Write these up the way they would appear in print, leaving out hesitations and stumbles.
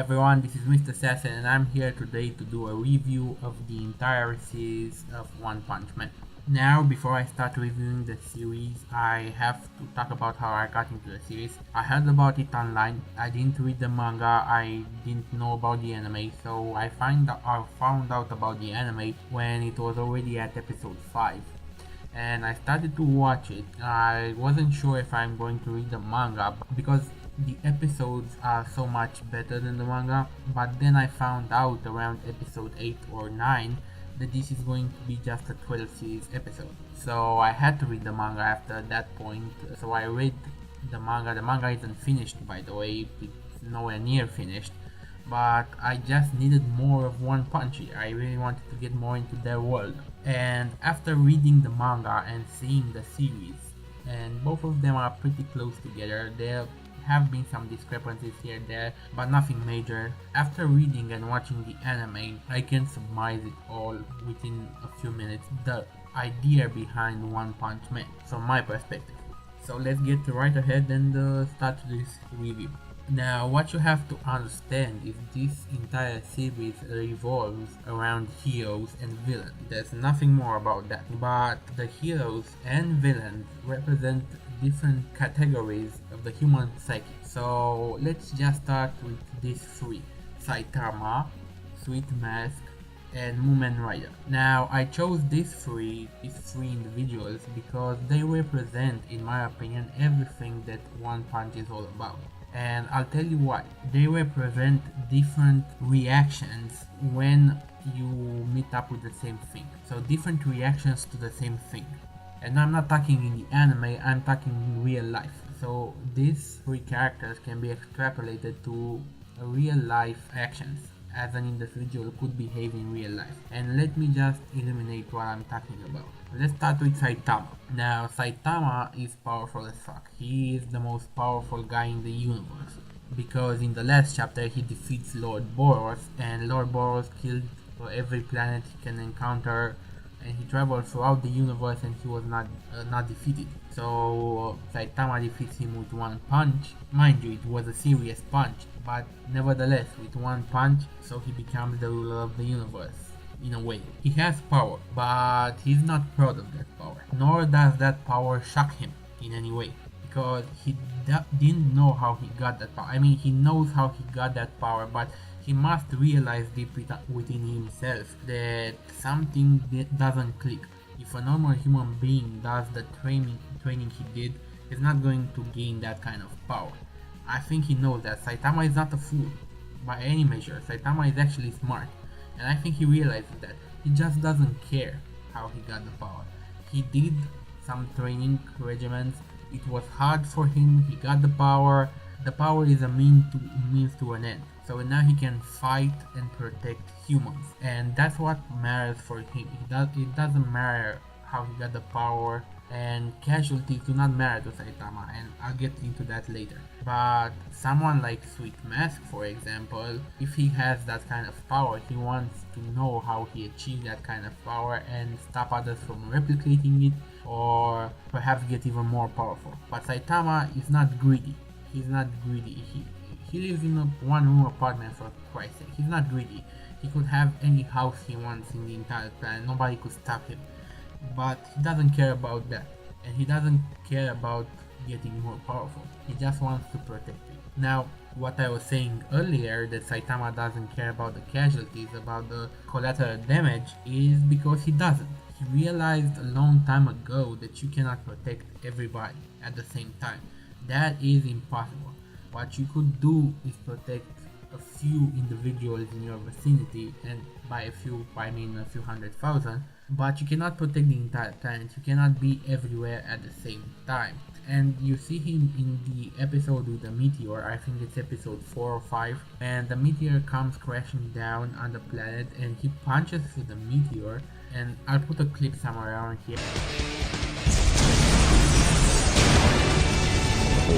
everyone, this is Mr. Assassin and I'm here today to do a review of the entire series of One Punch Man. Now, before I start reviewing the series, I have to talk about how I got into the series. I heard about it online, I didn't read the manga, I didn't know about the anime, so I found out about the anime when it was already at episode 5. And I started to watch it. I wasn't sure if I'm going to read the manga because the episodes are so much better than the manga, but then I found out around episode 8 or 9 that this is going to be just a 12 series episode. So I had to read the manga after that point. So I read the manga. The manga isn't finished, by the way, it's nowhere near finished, but I just needed more of One Punch. I really wanted to get more into their world. And after reading the manga and seeing the series, and both of them are pretty close together, there have been some discrepancies here and there, but nothing major. After reading and watching the anime, I can surmise it all within a few minutes, the idea behind One Punch Man, from my perspective. So let's get right ahead and start this review. Now, what you have to understand is this entire series revolves around heroes and villains. There's nothing more about that. But the heroes and villains represent different categories of the human psyche. So let's just start with these three: Saitama, Sweet Mask, and Mumen Rider. Now, I chose these three individuals because they represent, in my opinion, everything that One Punch is all about. And I'll tell you why. They represent different reactions when you meet up with the same thing. So different reactions to the same thing. And I'm not talking in the anime, I'm talking in real life. So these three characters can be extrapolated to real life actions as an individual could behave in real life. And let me just illuminate what I'm talking about. Let's start with Saitama. Now, Saitama is powerful as fuck. He is the most powerful guy in the universe, because in the last chapter he defeats Lord Boros, and Lord Boros killed every planet he can encounter, and he traveled throughout the universe and he was not defeated. So Saitama defeats him with one punch. Mind you, it was a serious punch, but nevertheless with one punch, so he becomes the ruler of the universe. In a way, he has power, but he's not proud of that power, nor does that power shock him in any way, because he didn't know how he got that power. I mean, he knows how he got that power, but he must realize deep within himself that something doesn't click. If a normal human being does the training he did, he's not going to gain that kind of power. I think he knows that. Saitama is not a fool by any measure. Saitama is actually smart, and I think he realizes that. He just doesn't care how he got the power. He did some training regimens. It was hard for him. He got the power. The power is a means to an end. So now he can fight and protect humans, and that's what matters for him. It doesn't matter how he got the power, and casualties do not matter to Saitama, and I'll get into that later. But someone like Sweet Mask, for example, if he has that kind of power, he wants to know how he achieved that kind of power and stop others from replicating it, or perhaps get even more powerful. But Saitama is not greedy. He's not greedy. He lives in a one-room apartment, for Christ's sake. He's not greedy. He could have any house he wants in the entire planet. Nobody could stop him. But he doesn't care about that. And he doesn't care about getting more powerful. He just wants to protect it. Now, what I was saying earlier, that Saitama doesn't care about the casualties, about the collateral damage, is because he doesn't. He realized a long time ago that you cannot protect everybody at the same time. That is impossible. What you could do is protect a few individuals in your vicinity, and by a few, I mean a few 100,000, but you cannot protect the entire planet. You cannot be everywhere at the same time. And you see him in the episode with the meteor, I think it's episode 4 or 5, and the meteor comes crashing down on the planet and he punches through the meteor, and I'll put a clip somewhere around here.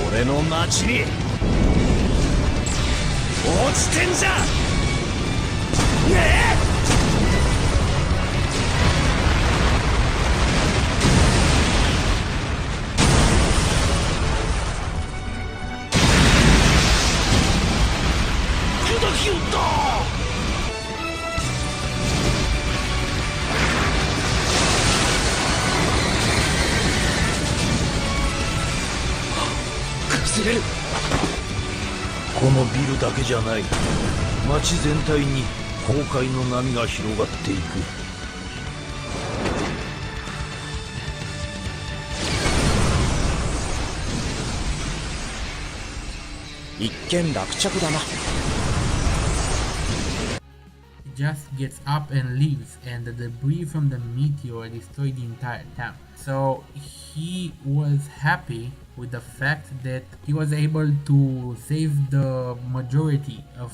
俺の町に落ちてんじゃねえ時れる。このビルだけじゃない。街全体に崩壊の波が広がっていく。一見落着だな。Just gets up and leaves, and the debris from the meteor destroyed the entire town. So he was happy with the fact that he was able to save the majority of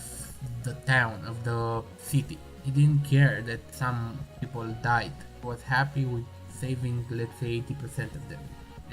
the town, of the city. He didn't care that some people died. He was happy with saving, let's say, 80% of them.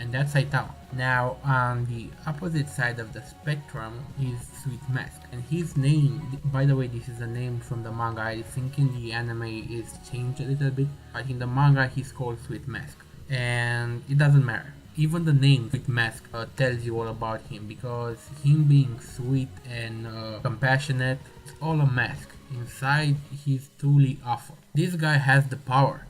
And that's Saitama. Now, on the opposite side of the spectrum is Sweet Mask. And his name, by the way, this is a name from the manga. I think in the anime is changed a little bit, but in the manga he's called Sweet Mask. And it doesn't matter. Even the name Sweet Mask tells you all about him, because him being sweet and compassionate, it's all a mask. Inside, he's truly awful. This guy has the power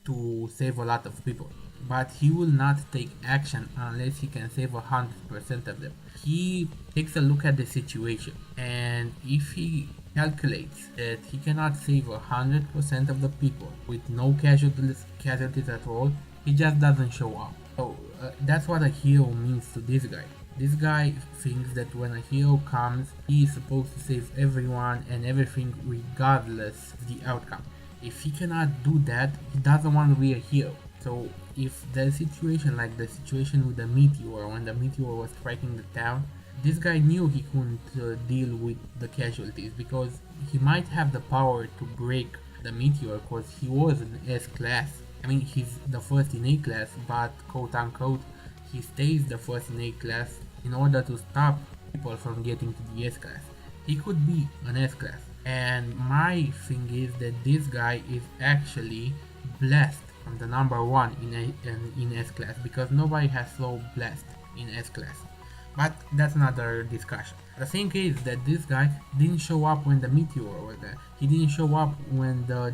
to save a lot of people, but he will not take action unless he can save 100% of them. He takes a look at the situation, and if he calculates that he cannot save 100% of the people with no casualties at all, he just doesn't show up. So that's what a hero means to this guy. This guy thinks that when a hero comes, he is supposed to save everyone and everything regardless of the outcome. If he cannot do that, he doesn't want to be a hero. So if the situation like the situation with the meteor, when the meteor was striking the town, this guy knew he couldn't deal with the casualties, because he might have the power to break the meteor because he was an S class. I mean, he's the first in A class, but quote unquote, he stays the first in A class in order to stop people from getting to the S class. He could be an S class. And my thing is that this guy is actually blessed from the number 1 in S class, because nobody has so blessed in S class. But that's another discussion. The thing is that this guy didn't show up when the meteor was there. He didn't show up when the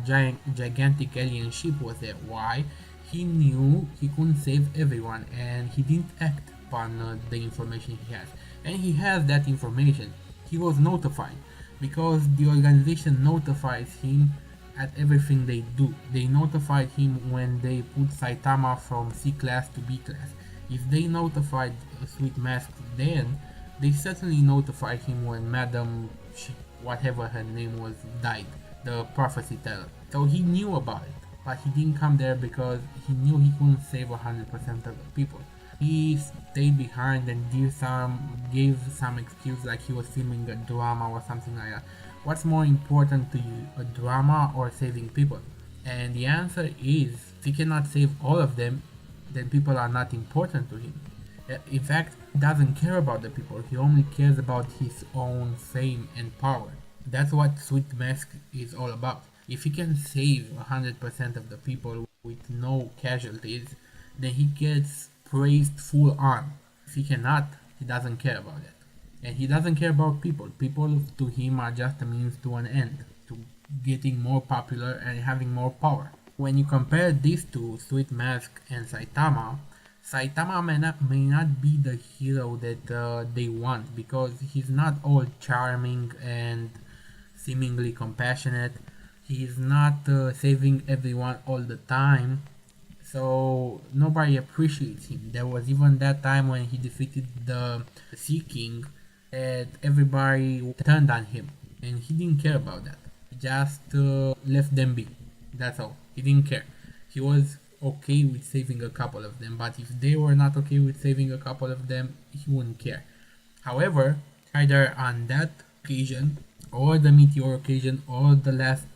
gigantic alien ship was there. Why? He knew he couldn't save everyone, and he didn't act upon the information he has. And he has that information. He was notified, because the organization notifies him at everything they do. They notified him when they put Saitama from C class to B class. If they notified Sweet Mask then, they certainly notified him when Madam, whatever her name was, died, the prophecy teller. So he knew about it, but he didn't come there because he knew he couldn't save 100% of the people. He stayed behind and gave some excuse like he was filming a drama or something like that. What's more important to you, a drama or saving people? And the answer is, if he cannot save all of them, then people are not important to him. In fact, he doesn't care about the people, he only cares about his own fame and power. That's what Sweet Mask is all about. If he can save 100% of the people with no casualties, then he gets praised full on. If he cannot, he doesn't care about that. And he doesn't care about people. People to him are just a means to an end, to getting more popular and having more power. When you compare these two, Sweet Mask and Saitama, Saitama may not be the hero that they want, because he's not all charming and seemingly compassionate. He's not saving everyone all the time, so nobody appreciates him. There was even that time when he defeated the Sea King that everybody turned on him, and he didn't care about that. He just left them be. That's all. He didn't care. He was okay with saving a couple of them, but if they were not okay with saving a couple of them, he wouldn't care. However, either on that occasion, or the meteor occasion, or the last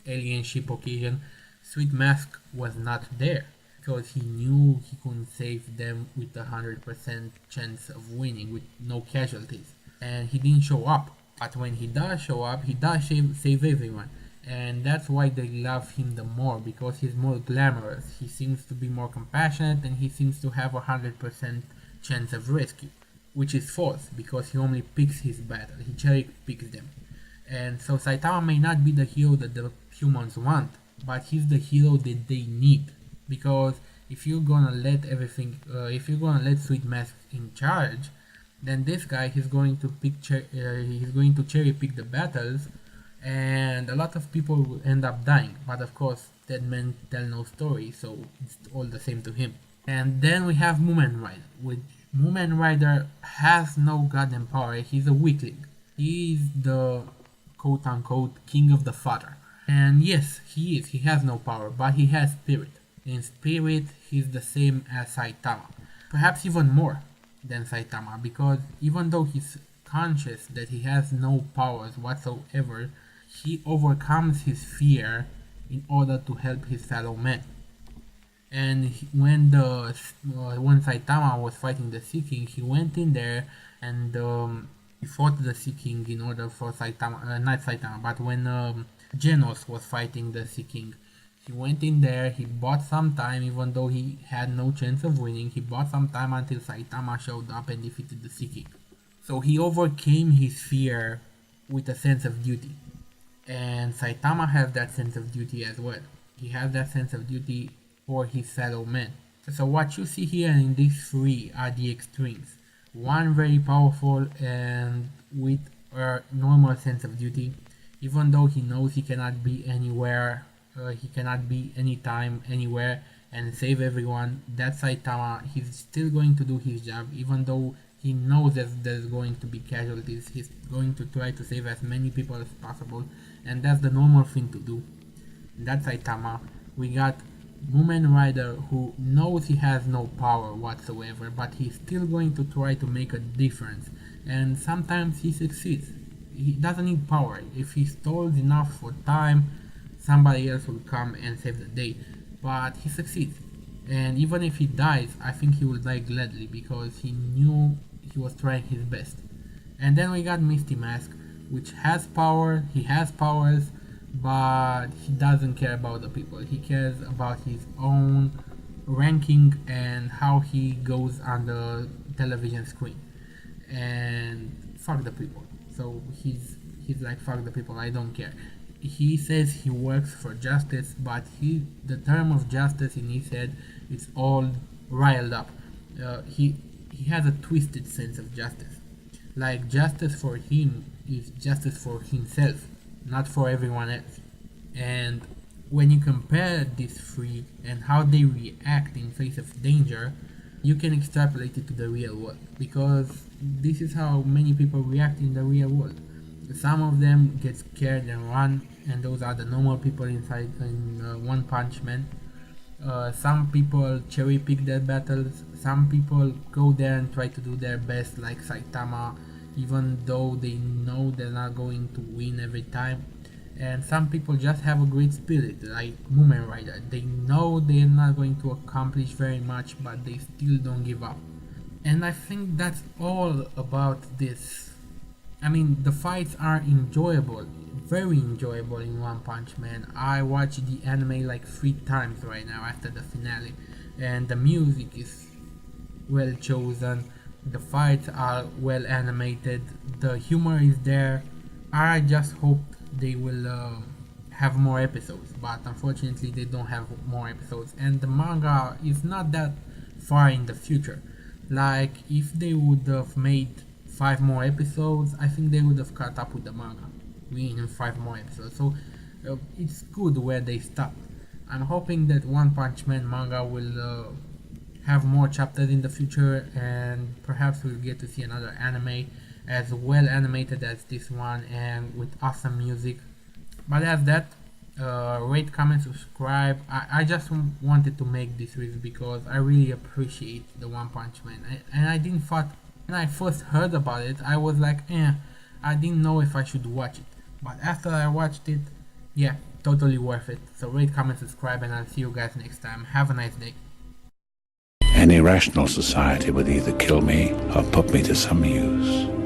alien ship occasion, Sweet Mask was not there, because he knew he couldn't save them with 100% chance of winning, with no casualties. And he didn't show up. But when he does show up, he does save everyone. And that's why they love him the more, because he's more glamorous. He seems to be more compassionate, and he seems to have 100% chance of rescue, which is false, because he only picks his battle. He cherry picks them. And so Saitama may not be the hero that the humans want, but he's the hero that they need. Because if you're gonna let Sweet Mask in charge, Then this guy, he's going to cherry pick the battles, and a lot of people will end up dying. But of course, dead men tell no story, so it's all the same to him. And then we have Moomin Rider, which Moomin Rider has no goddamn power. He's a weakling. He's the quote-unquote king of the fodder. And yes, he is. He has no power, but he has spirit. In spirit, he's the same as Saitama. Perhaps even more than Saitama, because even though he's conscious that he has no powers whatsoever, he overcomes his fear in order to help his fellow men. And when Saitama was fighting the Sea King, he went in there and he fought the Sea King in order for Saitama, not Saitama, but when Genos was fighting the Sea King, he went in there, he bought some time, even though he had no chance of winning, he bought some time until Saitama showed up and defeated the Sea King. So he overcame his fear with a sense of duty. And Saitama has that sense of duty as well. He has that sense of duty for his fellow men. So what you see here in these three are the extremes. One very powerful and with a normal sense of duty, even though he knows he cannot be anywhere, he cannot be anytime, anywhere and save everyone. That Saitama, he's still going to do his job, even though he knows that there's going to be casualties. He's going to try to save as many people as possible, and that's the normal thing to do. That's Saitama. We got Moomin Rider, who knows he has no power whatsoever, but he's still going to try to make a difference, and sometimes he succeeds. He doesn't need power. If he stalls enough for time, somebody else will come and save the day, but he succeeds. And even if he dies, I think he will die gladly, because he knew he was trying his best. And then we got Misty Mask, which has power, he has powers, but he doesn't care about the people. He cares about his own ranking and how he goes on the television screen. And fuck the people. So he's like, fuck the people, I don't care. He says he works for justice, but the term of justice in his head is all riled up. He has a twisted sense of justice. Like, justice for him is justice for himself, not for everyone else. And when you compare these three and how they react in face of danger, you can extrapolate it to the real world, because this is how many people react in the real world. Some of them get scared and run, and those are the normal people inside in One Punch Man. Some people cherry pick their battles, some people go there and try to do their best like Saitama, even though they know they're not going to win every time. And some people just have a great spirit, like Moomin Rider. They know they're not going to accomplish very much, but they still don't give up. And I think that's all about this. I mean, the fights are enjoyable, very enjoyable in One Punch Man. I watched the anime like 3 times right now after the finale, and the music is well chosen, the fights are well animated, the humor is there. I just hope they will have more episodes, but unfortunately they don't have more episodes, and the manga is not that far in the future. Like, if they would have made 5 more episodes, I think they would have caught up with the manga in 5 more episodes. So it's good where they stopped. I'm hoping that One Punch Man manga will have more chapters in the future, and perhaps we'll get to see another anime as well animated as this one and with awesome music. But that's that. Rate, comment, subscribe. I just wanted to make this review because I really appreciate the One Punch Man, and I didn't thought when I first heard about it, I was like, I didn't know if I should watch it, but after I watched it, yeah, totally worth it. So rate, comment, subscribe, and I'll see you guys next time. Have a nice day. Any rational society would either kill me or put me to some use.